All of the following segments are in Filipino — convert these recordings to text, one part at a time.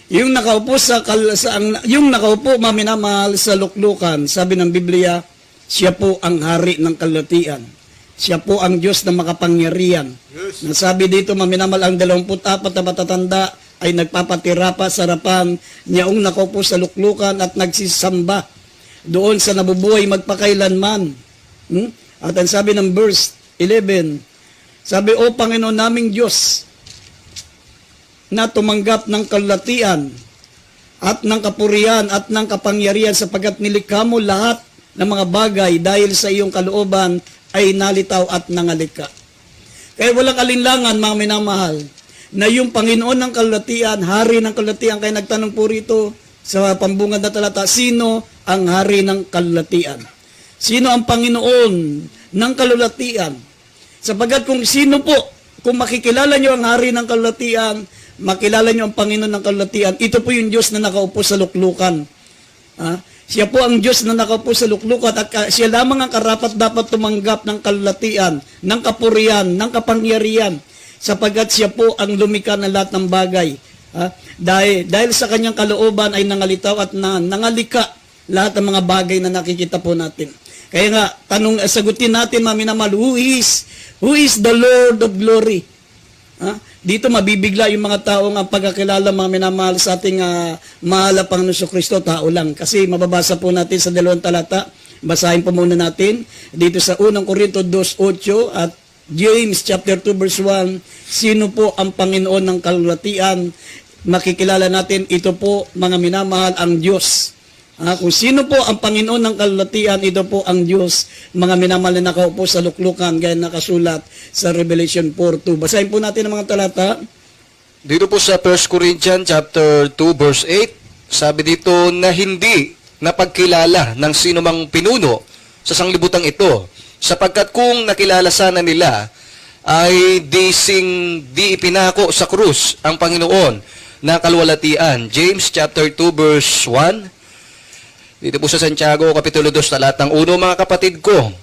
Yung nakaupo yung nakaupo maminamahal sa luklukan, sabi ng Biblia, siya po ang hari ng kalulatian. Siya po ang Diyos na makapangyarihan. Yes. Nasabi dito maminamahal ang 24 na matatanda ay nagpapatira pa sa harapan niyaong nakaupo sa luklukan at nagsisamba doon sa nabubuhay magpakailanman. At ang sabi ng verse 11, sabi, O Panginoon naming Diyos, na tumanggap ng kalulatian at ng kapurihan at ng kapangyarihan sapagkat nilikha mo lahat ng mga bagay dahil sa iyong kalooban ay nalitaw at nangalika. Kaya walang alinlangan, mga minamahal, na yung Panginoon ng kalulatian, hari ng kalulatian, kaya nagtanong po rito sa pambungad na talata, sino ang hari ng kalulatian? Sino ang Panginoon ng kalulatian? Sapagkat kung sino po, kung makikilala nyo ang hari ng kalulatian, makilala nyo ang Panginoon ng kalulatian, ito po yung Diyos na nakaupo sa luklukan. Siya po ang Diyos na nakaupo sa luklukan at siya lamang ang karapat dapat tumanggap ng kalulatian, ng kapurihan, ng kapangyarihan, sapagkat siya po ang lumikha ng lahat ng bagay. Dahil sa kanyang kalooban ay nangalitaw at nangalika lahat ng mga bagay na nakikita po natin. Kaya nga, sagutin natin, mga minamahal, who is the Lord of glory? Dito mabibigla yung mga taong ang pagkakilala, mga minamahal, sa ating mahal na Panginoon Kristo, tao lang. Kasi mababasa po natin sa 2 talata, basahin po muna natin, dito sa 1 Korinto 2:8 at James chapter 2 verse 1, sino po ang Panginoon ng kalulatian? Makikilala natin, ito po, mga minamahal, ang Diyos. Kung sino po ang Panginoon ng kalulatian, ito po ang Diyos, mga minamahal na nakaupo sa luklukan, gaya nakasulat sa Revelation 4:2. Basahin po natin ang mga talata. Dito po sa 1 Corinthians chapter 2 verse 8, sabi dito na hindi napagkilala ng sino mang pinuno sa sanglibutang ito, sapagkat kung nakilala sana nila, ay di ipinako sa krus ang Panginoon na kalwalatian. James chapter 2 verse 1. Dito po sa Santiago, Kapitulo 2, talatang 1, mga kapatid ko,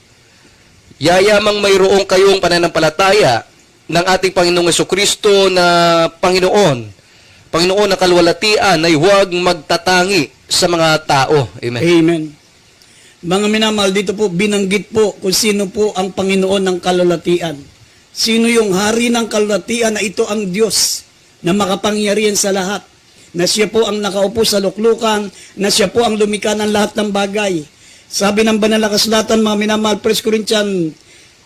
yayamang mayroong kayong pananampalataya ng ating Panginoong Jesucristo na Panginoon na kalwalatian ay huwag magtatangi sa mga tao. Amen. Amen. Mga minamahal, dito po binanggit po kung sino po ang Panginoon ng kalwalatian. Sino yung hari ng kalwalatian na ito ang Diyos na makapangyarihan sa lahat. Na siya po ang nakaupo sa luklukan, na siya po ang lumikha ng lahat ng bagay. Sabi ng banal na kasulatan, mga minamahal, 1 Corinthians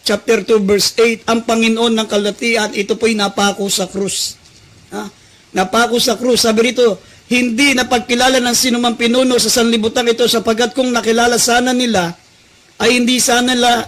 chapter 2 verse 8, ang Panginoon ng kalulatian, ito po'y napako sa krus. Napako sa krus. Sabi rito, hindi napagkilala ng sinumang pinuno sa sanlibutan ito, sapagkat kung nakilala sana nila, ay hindi sana nila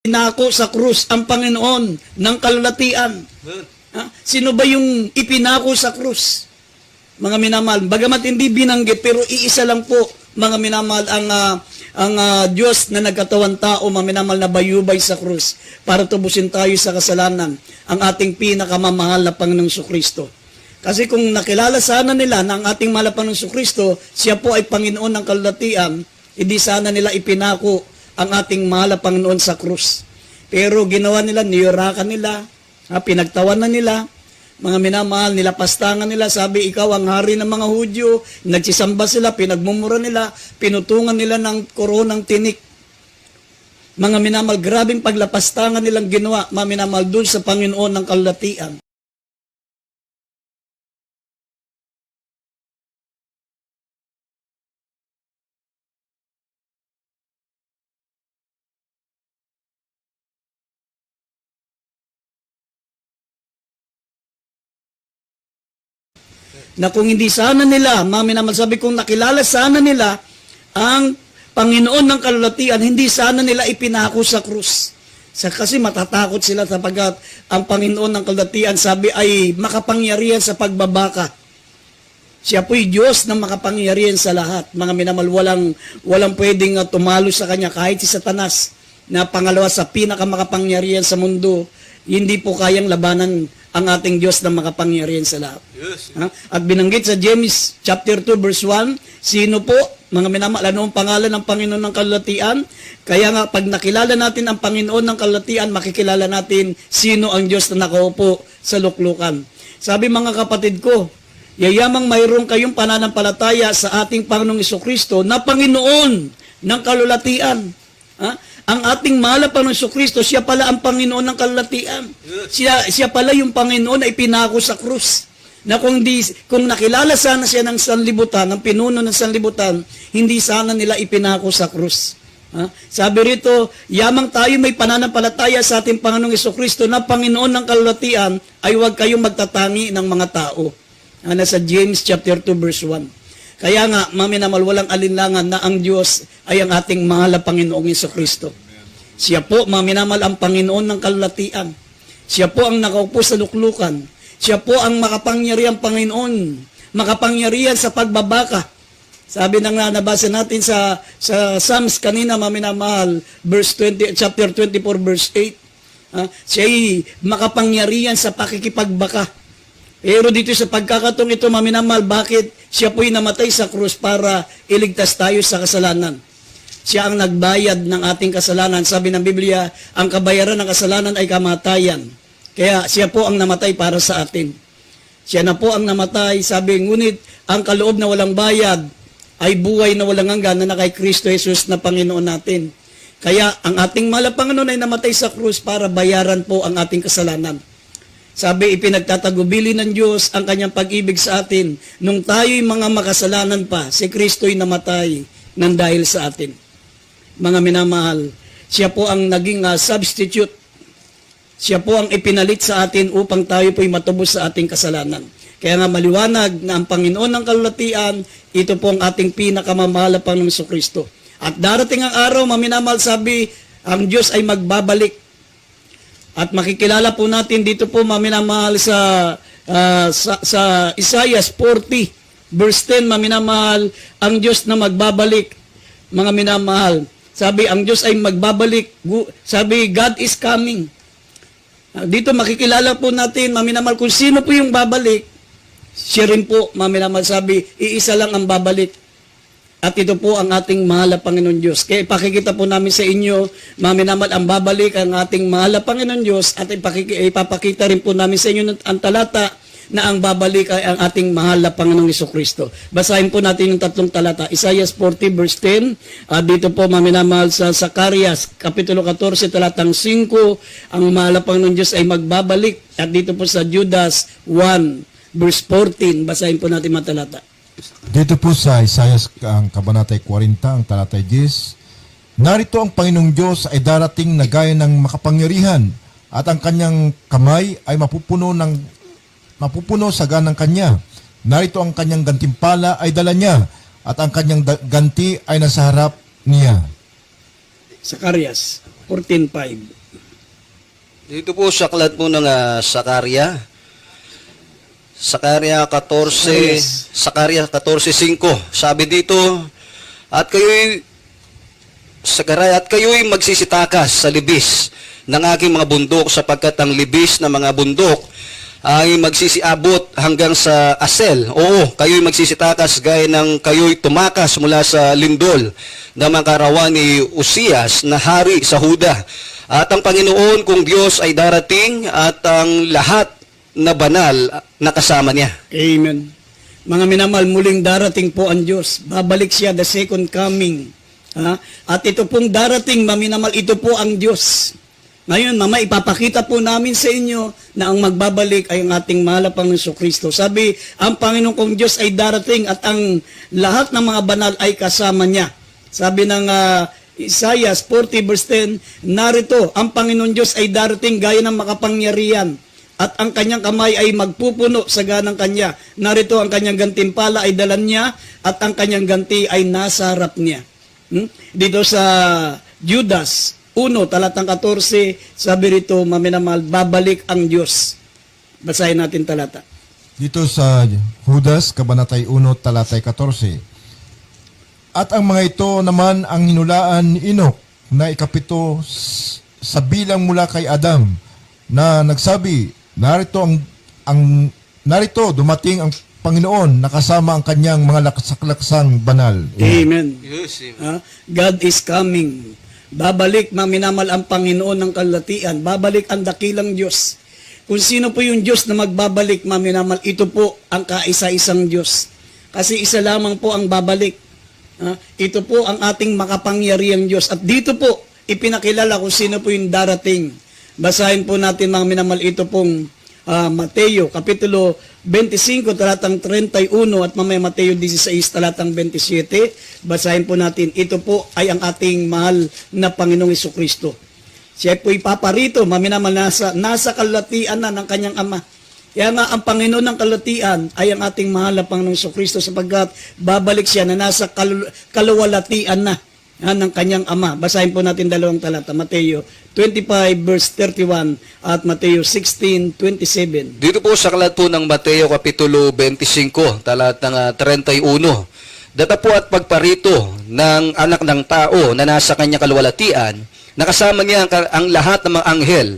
pinako sa krus ang Panginoon ng kalulatian. Sino ba yung ipinako sa krus? Mga minamahal, bagamat hindi binanggit, pero iisa lang po, mga minamahal, ang Diyos na nagkatawan tao, mga minamahal, na bayubay sa krus para tubusin tayo sa kasalanan, ang ating pinakamamahal na Panginoong Kristo. Kasi kung nakilala sana nila na ang ating mahal na Panginoong Kristo, siya po ay Panginoon ng kalulatian, hindi sana nila ipinako ang ating mahal na Panginoon sa krus. Pero ginawa nila, niyurakan nila, pinagtawanan nila, mga minamahal, nilapastangan nila, sabi, ikaw ang hari ng mga Hudyo, nagsisamba sila, pinagmumura nila, pinutungan nila ng koronang tinik. Mga minamahal, grabing paglapastangan nilang ginawa, mga minamahal, dun sa Panginoon ng kalulatian. Na kung hindi sana nila, mga minamahal, sabi kong nakilala sana nila ang Panginoon ng kalulatian, hindi sana nila ipinako sa krus. Kasi matatakot sila sapagkat ang Panginoon ng kalulatian, sabi, ay makapangyarihan sa pagbabaka. Siya po'y Diyos na makapangyarihan sa lahat. Mga minamahal, walang pwedeng tumalo sa Kanya kahit si Satanas na pangalawa sa pinakamakapangyarihan sa mundo. Hindi po kayang labanan ang ating Diyos na makapangyarihan sa lahat. Yes. At binanggit sa James chapter 2 verse 1, sino po, mga minamahal, ano ang pangalan ng Panginoon ng kalulatian? Kaya nga, pag nakilala natin ang Panginoon ng kalulatian, makikilala natin sino ang Diyos na nakaupo sa luklukan. Sabi mga kapatid ko, yayamang mayroon kayong pananampalataya sa ating Panginoong Jesucristo na Panginoon ng kalulatian. Ang ating mahal na Panginoong Jesucristo, siya pala ang Panginoon ng kalulatian. Siya pala yung Panginoon na ipinako sa krus. Na kung nakilala sana siya ng sanlibutan, ng pinuno ng sanlibutan, hindi sana nila ipinako sa krus. Sabi rito, yamang tayo may pananampalataya sa ating Panginoong Jesucristo na Panginoon ng kalulatian, ay huwag kayong magtatangi ng mga tao. Nasa James chapter 2 verse 1. Kaya nga, maminamal, walang alinlangan na ang Diyos ay ang ating mahal na Panginoong Jesucristo. Siya po, maminamal, ang Panginoon ng kalulatian. Siya po ang nakaupo sa luklukan. Siya po ang makapangyarihan Panginoon. Makapangyarihan sa pagbabaka. Sabi na nga, nabasa natin sa Psalms kanina, maminamahal, chapter 24, verse 8. Siya'y makapangyarihan sa pakikipagbaka. Pero dito sa pagkakatong ito, maminamahal, bakit siya po'y namatay sa krus para iligtas tayo sa kasalanan? Siya ang nagbayad ng ating kasalanan. Sabi ng Biblia, ang kabayaran ng kasalanan ay kamatayan. Kaya siya po ang namatay para sa atin. Siya na po ang namatay, sabi, ngunit ang kaloob na walang bayad ay buhay na walang hanggan na kay Kristo Jesus na Panginoon natin. Kaya ang ating mahal na Panginoon ay namatay sa krus para bayaran po ang ating kasalanan. Sabi, ipinagtatagubili ng Diyos ang kanyang pag-ibig sa atin. Nung tayo'y mga makasalanan pa, si Kristo'y namatay nang dahil sa atin. Mga minamahal, siya po ang naging substitute. Siya po ang ipinalit sa atin upang tayo po'y matubos sa ating kasalanan. Kaya nga maliwanag na ang Panginoon ng kalulatian, ito po ang ating pinakamamahal na Panginoong Jesucristo. At darating ang araw, maminamahal, sabi, ang Diyos ay magbabalik. At makikilala po natin dito po, maminamahal, sa Isaiah 40, verse 10, maminamahal, ang Diyos na magbabalik, mga minamahal. Sabi, ang Diyos ay magbabalik. Sabi, God is coming. Dito makikilala po natin, maminamahal, kung sino po yung babalik. Siya rin po, maminamahal, sabi, iisa lang ang babalik. At ito po ang ating mahal na Panginoon Diyos. Kaya ipakikita po namin sa inyo, maminamal, ang babalik ang ating mahal na Panginoon Diyos at ipapakita rin po namin sa inyo ang talata na ang babalik ay ang ating mahal na Panginoong Jesucristo. Basahin po natin yung tatlong talata. Isaiah 40 verse 10. Dito po maminamahal sa Zacarias, Kapitulo 14, talatang 5, ang mahal na Panginoon Diyos ay magbabalik. At dito po sa Judas 1 verse 14, basahin po natin mga talata. Dito po sa Isaiah ang kabanatay 40, ang talatay 10, narito ang Panginoong Diyos ay darating na gaya ng makapangyarihan at ang kanyang kamay ay mapupuno sa ganang kanya. Narito ang kanyang gantimpala ay dala niya at ang kanyang ganti ay nasa harap niya. Zacarias 14:5. Dito po sa aklat po ng Sakaria 14:5. Sabi dito, at kayo'y magsisitakas sa libis ng aking mga bundok sapagkat ang libis ng mga bundok ay magsisiabot hanggang sa Asel. Oo, kayo'y magsisitakas gaya ng kayo'y tumakas mula sa lindol na mga karawan ni Uzias na hari sa Huda. At ang Panginoon kung Diyos ay darating at ang lahat na banal na kasama niya. Amen. Mga minamahal, muling darating po ang Diyos. Babalik siya, the second coming. At ito pong darating, maminamal, ito po ang Diyos. Ngayon, mama, ipapakita po namin sa inyo na ang magbabalik ay ang ating mahal na Panginoong Jesucristo. Sabi, ang Panginoon kong Diyos ay darating at ang lahat ng mga banal ay kasama niya. Sabi ng Isaiah 40 verse 10, narito, ang Panginoon Diyos ay darating gaya ng makapangyarihan at ang kanyang kamay ay magpupuno sa ganang kanya. Narito ang kanyang gantimpala ay dalan niya at ang kanyang ganti ay nasa harap niya. Dito sa Judas 1, talatang 14, sabi rito, maminamahal, babalik ang Diyos. Basahin natin talata. Dito sa Judas, Kabanatay 1, talatay 14. At ang mga ito naman ang hinulaan ni Enoch na ikapito sa bilang mula kay Adam na nagsabi, narito dumating ang Panginoon nakasama ang kanyang mga laksang banal. Amen. Yes, amen. God is coming. Babalik, maminamal, ang Panginoon ng kalatian. Babalik ang dakilang Diyos. Kung sino po yung Diyos na magbabalik, maminamal, ito po ang kaisa-isang Diyos. Kasi isa lamang po ang babalik. Ito po ang ating makapangyarihang Diyos. At dito po, ipinakilala kung sino po yung darating. Basahin po natin, mga minamal, ito pong Mateo, Kapitulo 25, talatang 31, at mamaya Mateo 16, talatang 27. Basahin po natin. Ito po ay ang ating mahal na Panginoong Jesucristo. Siya po'y paparito, maminamal, nasa kalatian na ng kanyang Ama. Kaya nga, ang Panginoon ng kalatian ay ang ating mahal na Panginoong Jesucristo sapagkat babalik siya na nasa kaluwalatian na ng kanyang Ama. Basahin po natin dalawang talata. Mateo 25 verse 31 at Mateo 16:27. Dito po sa aklat po ng Mateo Kapitulo 25, talatang 31. Data po at pagparito ng anak ng tao na nasa kanyang kaluwalhatian, nakasama niya ang lahat ng mga anghel.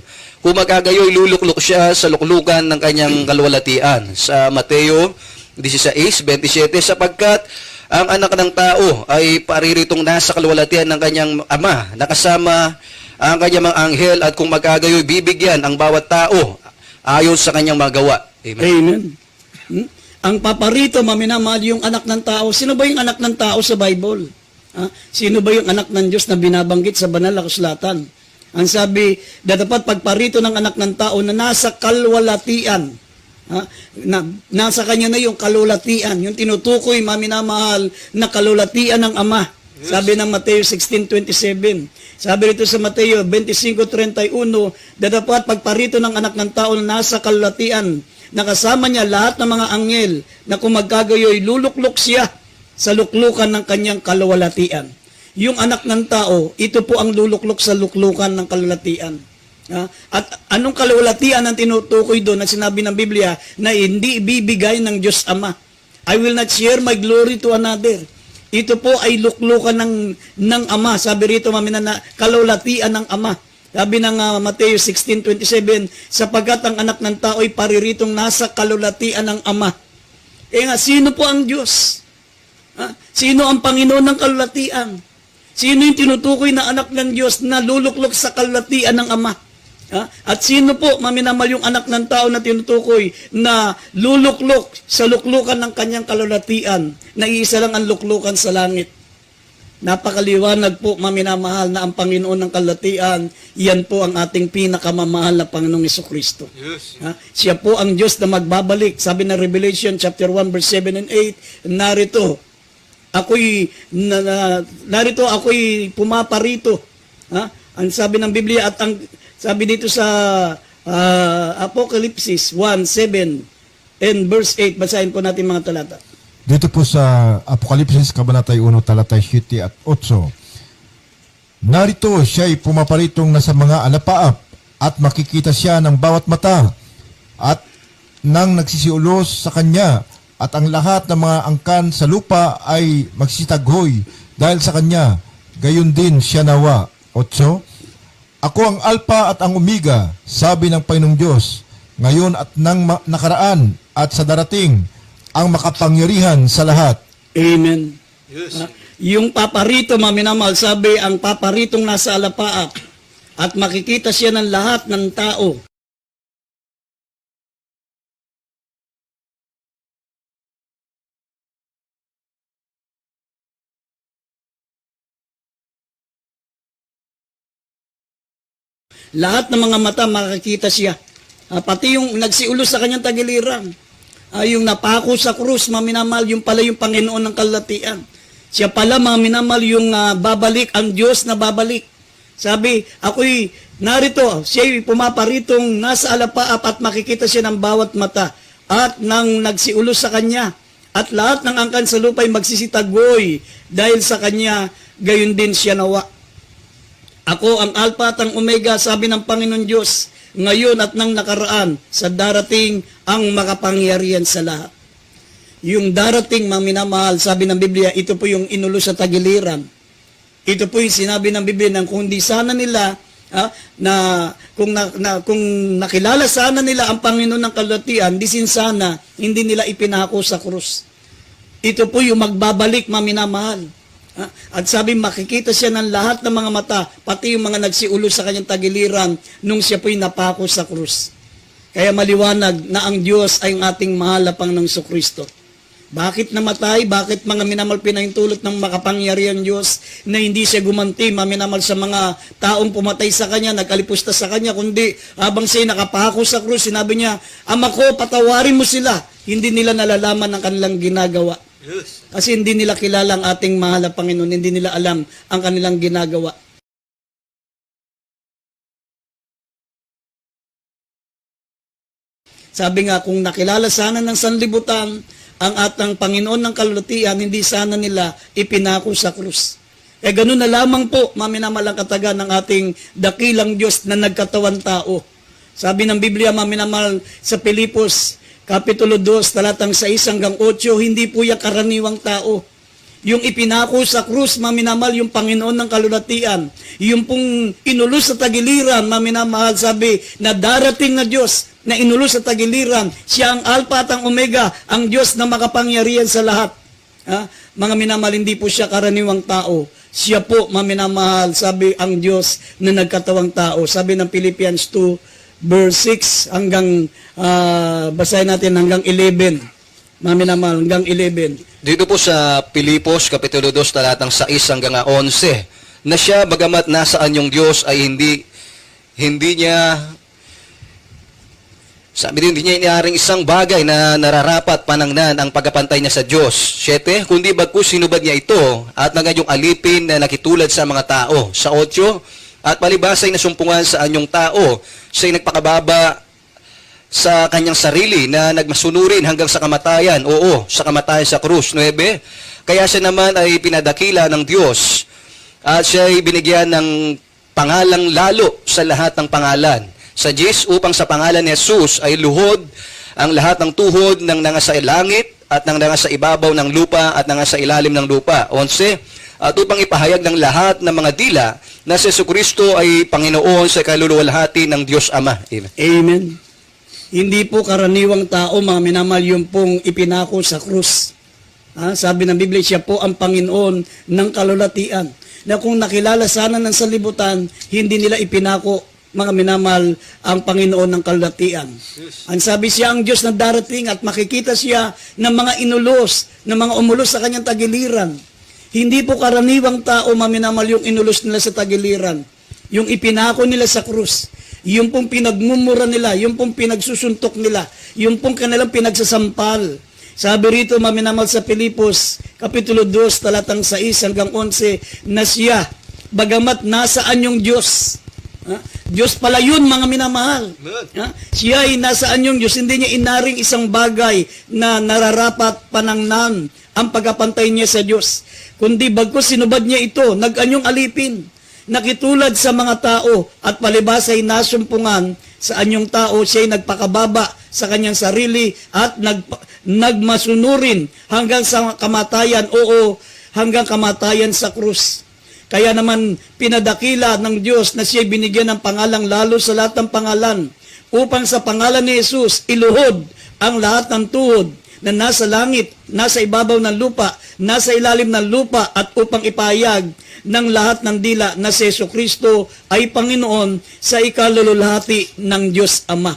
Kung magagayoy, luluklok siya sa luklukan ng kanyang kaluwalhatian. Sa Mateo 16:27, sapagkat ang anak ng tao ay pariritong nasa kaluwalhatian ng kanyang Ama, nakasama ang kanyang mga anghel, at kung magagayoy, bibigyan ang bawat tao ayon sa kanyang magawa. Amen. Amen. Ang paparito, maminamahal, yung anak ng tao. Sino ba yung anak ng tao sa Bible? Sino ba yung anak ng Diyos na binabanggit sa banal na kasulatan? Ang sabi, dapat pagparito ng anak ng tao na nasa kalwalatian. Nasa kanya na yung kalulatian, yung tinutukoy, maminamahal, na kalulatian ng Ama. Sabi ng Mateo 16:27. Sabi rito sa Mateo 25:31, dapat pagparito ng anak ng tao na nasa kalulatian, nakasama niya lahat ng mga anghel, na kung magkagayoy, luluklok siya sa luklukan ng kanyang kaluwalhatian. Yung anak ng tao, ito po ang luluklok sa luklukan ng kaluwalhatian. At anong kaluwalhatian ang tinutukoy doon na sinabi ng Biblia na hindi ibibigay ng Diyos Ama? I will not share my glory to another. Ito po ay luklukan ng Ama. Sabi rito, na kaluwalhatian ng Ama. Sabi ng Mateo 16:27, sapagkat ang anak ng tao ay pariritong nasa kaluwalhatian ng Ama. Nga, sino po ang Diyos? Sino ang Panginoon ng kaluwalhatian? Sino yung tinutukoy na anak ng Diyos na luluklok sa kaluwalhatian ng Ama? At sino po, maminamal, yung anak ng tao na tinutukoy na luluklok sa luklukan ng kanyang kaluwalhatian, na iisa lang ang luklukan sa langit? Napakaliwanag po, maminamahal, na ang Panginoon ng kaluwalhatian, yan po ang ating pinakamamahal na Panginoong Jesucristo. Yes. Siya po ang Diyos na magbabalik. Sabi ng Revelation chapter 1 verse 7 and 8, narito ako'y pumaparito. Ang sabi ng Biblia, at ang sabi dito sa Apocalypse 1:7 and verse 8, basahin po natin mga talata. Dito po sa Apokalipsis, Kabanatay 1, talatay 7 at 8. Narito siya'y pumaparitong nasa mga alapaap, at makikita siya ng bawat mata, at nang nagsisiulos sa kanya, at ang lahat ng mga angkan sa lupa ay magsitaghoy dahil sa kanya, gayon din siya nawa. 8. Ako ang Alpha at ang Omega, sabi ng Panginoong Diyos, ngayon at nang nakaraan at sa darating, ang makapangyarihan sa lahat. Amen. Yes. Yung paparito, maminamahal, sabi, ang paparitong nasa alapaap, at makikita siya ng lahat ng tao. Lahat ng mga mata makikita siya. Pati yung nagsiulos sa kanyang tagiliran. Yung napako sa krus, maminamal, yung pala yung Panginoon ng kalatian. Siya pala, maminamal, yung babalik, ang Diyos na babalik. Sabi, ako'y narito, siya'y pumaparitong nasa alapaap, at makikita siya ng bawat mata. At nang nagsiulos sa kanya, at lahat ng angkan sa lupa ay magsisitagoy dahil sa kanya, gayon din siya nawa. Ako ang Alpha at ang Omega, sabi ng Panginoon Diyos, ngayon at nang nakaraan, sa darating ang makapangyarihan sa lahat. Yung darating, mga minamahal, sabi ng Biblia, ito po yung inulo sa tagiliran. Ito po yung sinabi ng Biblia na kung di sana nila, kung nakilala sana nila ang Panginoon ng kalulatian, di sana hindi nila ipinako sa krus. Ito po yung magbabalik, mga minamahal. At sabi, makikita siya ng lahat ng mga mata, pati yung mga nagsiulo sa kanyang tagiliran nung siya po'y napako sa krus. Kaya maliwanag na ang Diyos ay ang ating mahal na Panginoong Kristo. Bakit namatay? Bakit mga minamahal pinahintulot ng makapangyarihan Diyos na hindi siya gumanti, mga minamahal, sa mga taong pumatay sa Kanya, nagkalipusta sa Kanya, kundi habang siya nakapako sa krus, sinabi niya, Ama ko, patawarin mo sila. Hindi nila nalalaman ang kanilang ginagawa. Kasi hindi nila kilala ang ating mahal na Panginoon, hindi nila alam ang kanilang ginagawa. Sabi nga, kung nakilala sana ng sanlibutan ang atang Panginoon ng kalulatian, hindi sana nila ipinako sa krus. Eh ganun na lamang po, maminamalang kataga ng ating dakilang Diyos na nagkatawan tao. Sabi ng Biblia, maminamal sa Pilipos, Kapitulo 2, talatang 6 hanggang 8, hindi po yan karaniwang tao. Yung ipinako sa krus, maminamal, yung Panginoon ng kalulatian. Yung pong inulos sa tagiliran, maminamahal, sabi na darating na Diyos na inulos sa tagiliran. Siya ang Alpha at ang Omega, ang Diyos na makapangyarihan sa lahat. Mga minamahal, hindi po siya karaniwang tao. Siya po, maminamahal, sabi ang Diyos na nagkatawang tao. Sabi ng Philippians 2, verse 6 hanggang, basahin natin hanggang 11. Maminamahal, hanggang 11. Dito po sa Pilipos, Kapitulo 2, talatang 6 hanggang 11, na siya, bagamat nasaan yung Diyos, ay hindi niya, sabi din, hindi niya inaring isang bagay na nararapat panangnan ang pagkapantay niya sa Diyos. 7, kundi bagkus sinubad niya ito, at nagayong alipin na nakitulad sa mga tao. Sa 8, at palibasay na sumpungan sa anyong tao, siya'y nagpakababa sa kanyang sarili na nagmasunurin hanggang sa kamatayan. Oo, sa kamatayan sa krus. 9, kaya siya naman ay pinadakila ng Diyos at siya ay binigyan ng pangalang lalo sa lahat ng pangalan. Sa 10, upang sa pangalan ni Jesus ay luhod ang lahat ng tuhod ng nangasa langit at ng nangasa ibabaw ng lupa at nangasa ilalim ng lupa. 11, at upang ipahayag ng lahat ng mga dila na si Jesucristo ay Panginoon sa kaluluwalhati ng Diyos Ama. Amen. Amen. Hindi po karaniwang tao, mga minamahal, yung pong ipinako sa krus. Sabi ng Biblia, siya po ang Panginoon ng kalulatian. Na kung nakilala sana ng sanlibutan, hindi nila ipinako, mga minamahal, ang Panginoon ng kalulatian. Ang sabi, siya ang Diyos na darating at makikita siya ng mga inulos, ng mga umulos sa kanyang tagiliran. Hindi po karaniwang tao, mga minamahal, yung inulos nila sa tagiliran. Yung ipinako nila sa krus. Yung pong pinagmumura nila, yung pong pinagsusuntok nila, yung pong kanilang pinagsasampal. Sabi rito, maminamal sa Pilipos, Kapitulo 2, talatang 6 hanggang 11, na siya, bagamat nasaan yung Diyos. Diyos pala yun, mga minamahal. Siya ay nasaan yung Diyos, hindi niya inaring isang bagay na nararapat panangnan ang pagkapantay niya sa Diyos. Kundi bagkus sinubad niya ito, nag-anyong alipin. Nakitulad sa mga tao at palibas ay nasumpungan sa anyong tao, siya'y nagpakababa sa kanyang sarili at nagmasunurin hanggang sa kamatayan, hanggang kamatayan sa krus. Kaya naman pinadakila ng Diyos na siya'y binigyan ng pangalang lalo sa lahat ng pangalan, upang sa pangalan ni Jesus iluhod ang lahat ng tuhod na nasa langit, nasa ibabaw ng lupa, nasa ilalim ng lupa, at upang ipahayag ng lahat ng dila na si Jesucristo ay Panginoon sa ikalululhati ng Diyos Ama.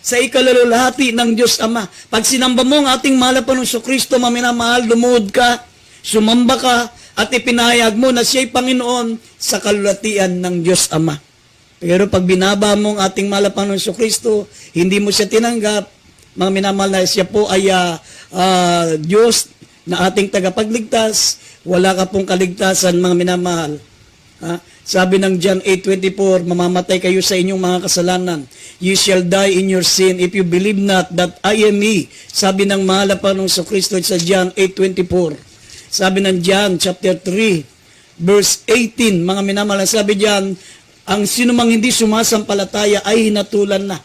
Sa ikalululhati ng Diyos Ama. Pag sinamba mo ang ating mahal na Panginoon Jesucristo, maminamahal, lumuhod ka, sumamba ka, at ipinahayag mo na siya'y Panginoon sa kalulatian ng Diyos Ama. Pero pag binaba mo ang ating mahal na Panginoon Jesucristo, hindi mo siya tinanggap, mga minamahal, na siya po ay Diyos na ating tagapagligtas, wala ka pong kaligtasan, mga minamahal. Sabi ng John 8:24, mamamatay kayo sa inyong mga kasalanan. You shall die in your sin if you believe not that I am He. Sabi ng mahal na Panginoong Kristo sa John 8:24. Sabi ng John chapter 3, verse 18, mga minamahal, sabi diyan, ang sinumang hindi sumasampalataya ay hinatulan na.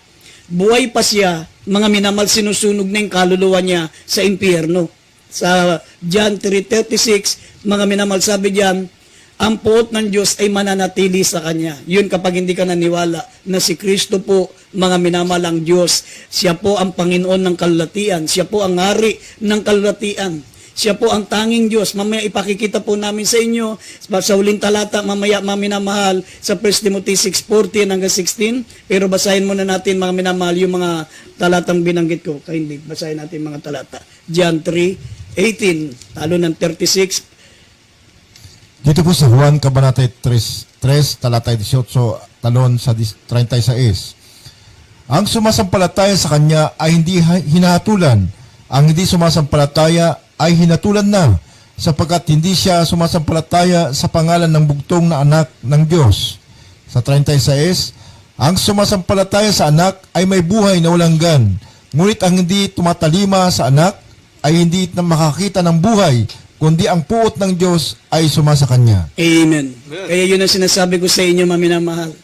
Buhay pa siya, mga minamahal, sinusunog na yung kaluluwa niya sa impyerno. Sa John 3:36, mga minamahal, sabi diyan, ang puot ng Diyos ay mananatili sa Kanya. Yun kapag hindi ka naniwala na si Kristo po, mga minamahal, ang Diyos. Siya po ang Panginoon ng kalulatian. Siya po ang hari ng kalulatian. Siya po ang tanging Diyos. Mamaya ipakikita po namin sa inyo sa huling talata, mamaya, mga minamahal, sa 1 Timothy 6:14 hanggang 16. Pero basahin muna natin, mga minamahal, yung mga talatang binanggit ko. Kaya hindi, basahin natin mga talata. John 3:18, talo ng 36. Dito po sa Juan Kabanata 3, talata 18, talon sa 36. Ang sumasampalataya sa Kanya ay hindi hinahatulan. Ang hindi sumasampalataya ay hinatulan na, sapagkat hindi siya sumasampalataya sa pangalan ng bugtong na anak ng Diyos. Sa 36, ang sumasampalataya sa anak ay may buhay na walang hanggan. Ngunit ang hindi tumatalima sa anak ay hindi na makakita ng buhay, kundi ang puot ng Diyos ay sumasa kanya. Amen. Kaya yun ang sinasabi ko sa inyo, mga minamahal.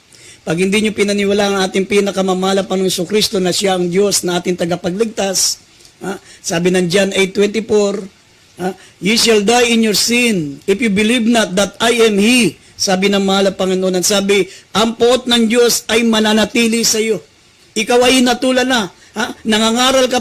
Pag hindi nyo pinaniwala ang ating pinakamamahal na Panginoong Kristo na siya ang Diyos na ating tagapagligtas, sabi ng John 8:24, you shall die in your sin if you believe not that I am He. Sabi ng mahal na Panginoon, sabi, ang puot ng Diyos ay mananatili sa iyo. Ikaw ay hinatulan na. Nangangaral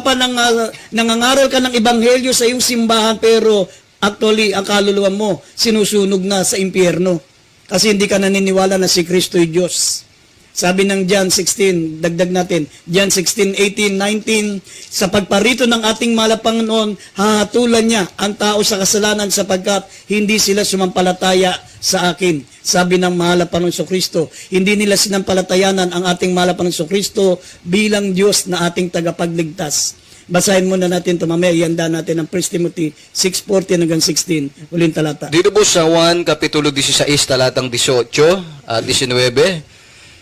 ka ng ebanghelyo sa iyong simbahan, pero actually, ang kaluluwa mo, sinusunog na sa impyerno. Kasi hindi ka naniniwala na si Kristo ay Diyos. Sabi ng John 16, dagdag natin, John 16, 18, 19, sa pagparito ng ating mahal na Panginoon, hahatulan niya ang tao sa kasalanan sapagkat hindi sila sumampalataya sa akin. Sabi ng mahal na Panginoon Kristo, hindi nila sinampalatayanan ang ating mahal na Panginoon Kristo bilang Diyos na ating tagapagligtas. Basahin muna natin ito, mamaya ianda natin ang 1 Timothy 6:14 hanggang 16, uling talata. Dito po sa 1, Kapitulo 16, talatang 18 at 19,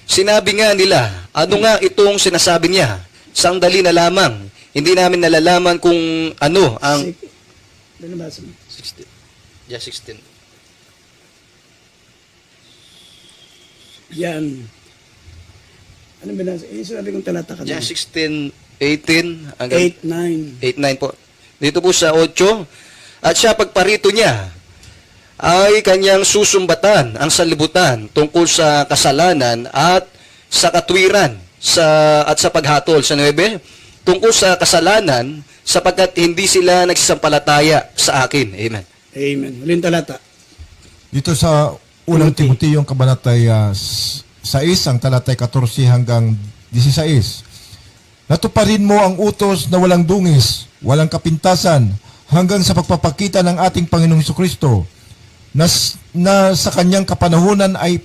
sinabi nga nila, ano nga itong sinasabi niya? Sandali na lamang. Hindi namin nalalaman kung ano ang... 16. Yeah, 16. Yan. Ano ba na? Sinabi kong talata ka. Yeah, 16, 18, hanggang 8, 9. 8, 9 po. Dito po sa 8, at siya pagparito niya, ay kanyang susumbatan ang sanlibutan tungkol sa kasalanan at sa katwiran at sa paghatol. Sa 9, tungkol sa kasalanan sapagkat hindi sila nagsasampalataya sa akin. Amen. Amen. Uling talata. Dito sa unang Timoteo, yung kabanatay 6, ang talatay 14 hanggang 16. Natuparin mo ang utos na walang dungis, walang kapintasan, hanggang sa pagpapakita ng ating Panginoong Jesucristo, na sa kanyang kapanahunan ay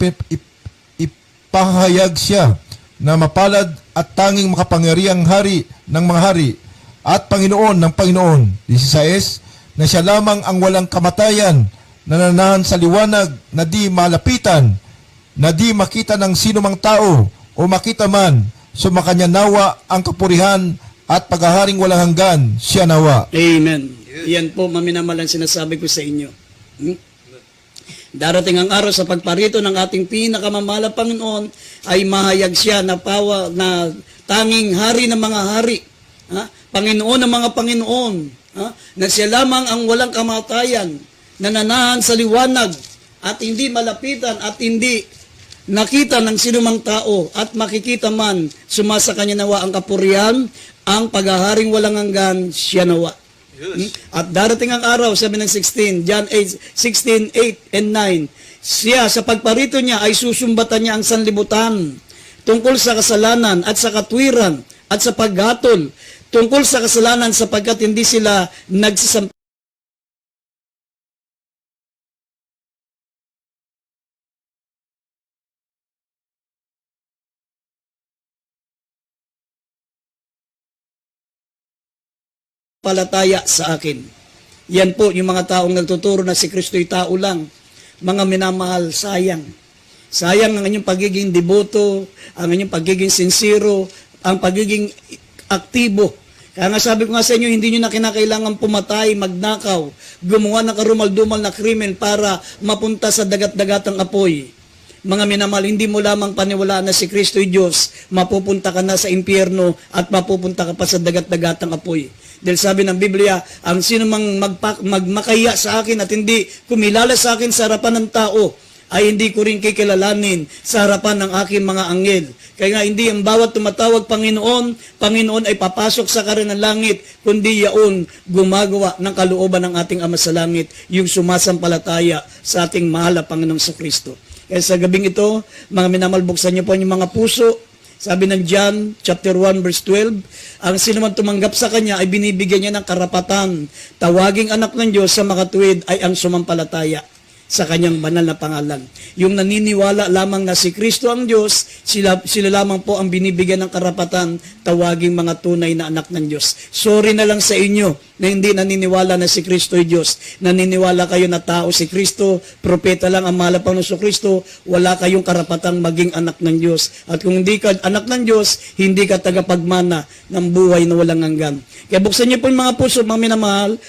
ipahayag siya na mapalad at tanging makapangyarihang hari ng mga hari at Panginoon ng Panginoon. 16, na siya lamang ang walang kamatayan, nananahan sa liwanag na di malapitan, na di makita ng sino mang tao o makita man, sumakanya nawa ang kapurihan at paghaharing walang hanggan, siya nawa. Amen. Yan po, maminamalang sinasabi ko sa inyo. Darating ang araw sa pagparito ng ating pinakamamahal na Panginoon ay mahayag siya na tanging hari ng mga hari, Panginoon ng mga Panginoon, na siya lamang ang walang kamatayan, nananahan sa liwanag at hindi malapitan at hindi nakita ng sinumang tao at makikita man, sumasa kanya nawa ang kapurihan, ang paghaharing walang hanggan, siya nawa. At darating ang araw, sabi ng 16, John 8, 16, 8 and 9, siya sa pagparito niya ay susumbatan niya ang sanlibutan tungkol sa kasalanan at sa katwiran at sa paghatol, tungkol sa kasalanan sapagkat hindi sila nagsasampalataya sa akin. Yan po yung mga taong nagtuturo na si Kristo'y tao lang. mga minamahal, sayang. Sayang ang inyong pagiging deboto, ang inyong pagiging sincero, ang pagiging aktibo. Kaya nga sabi ko nga sa inyo, hindi nyo na kinakailangan pumatay, magnakaw, gumawa ng karumal-dumal na krimen para mapunta sa dagat-dagatang apoy. Mga minamahal, hindi mo lamang paniwalaan na si Kristo ay Diyos, mapupunta ka na sa impyerno at mapupunta ka pa sa dagat-dagatang apoy. Dahil sabi ng Biblia, ang sino mang magmakaya sa akin at hindi kumilala sa akin sa harapan ng tao, ay hindi ko rin kikilalanin sa harapan ng aking mga anghel. Kaya nga hindi ang bawat tumatawag Panginoon ay papasok sa karan ng langit, kundi yaon gumagawa ng kalooban ng ating Ama sa langit, yung sumasampalataya sa ating mahal na Panginoong Kristo. Kaya sa gabing ito, mga minamahal, buksan niyo po ang inyong mga puso. Sabi ng John chapter 1 verse 12, ang sino man tumanggap sa kanya ay binibigyan niya ng karapatan. Tawaging anak ng Diyos sa makatuwid ay ang sumampalataya sa kanyang banal na pangalan. Yung naniniwala lamang na si Kristo ang Diyos, sila lamang po ang binibigyan ng karapatan tawaging mga tunay na anak ng Diyos. Sorry na lang sa inyo na hindi naniniwala na si Kristo ay Diyos. Naniniwala kayo na tao si Kristo, propeta lang ang mahal na Panginoon Kristo, wala kayong karapatang maging anak ng Diyos. At kung hindi ka anak ng Diyos, hindi ka tagapagmana ng buhay na walang hanggan. Kaya buksan niyo po yung mga puso, mga minamahal,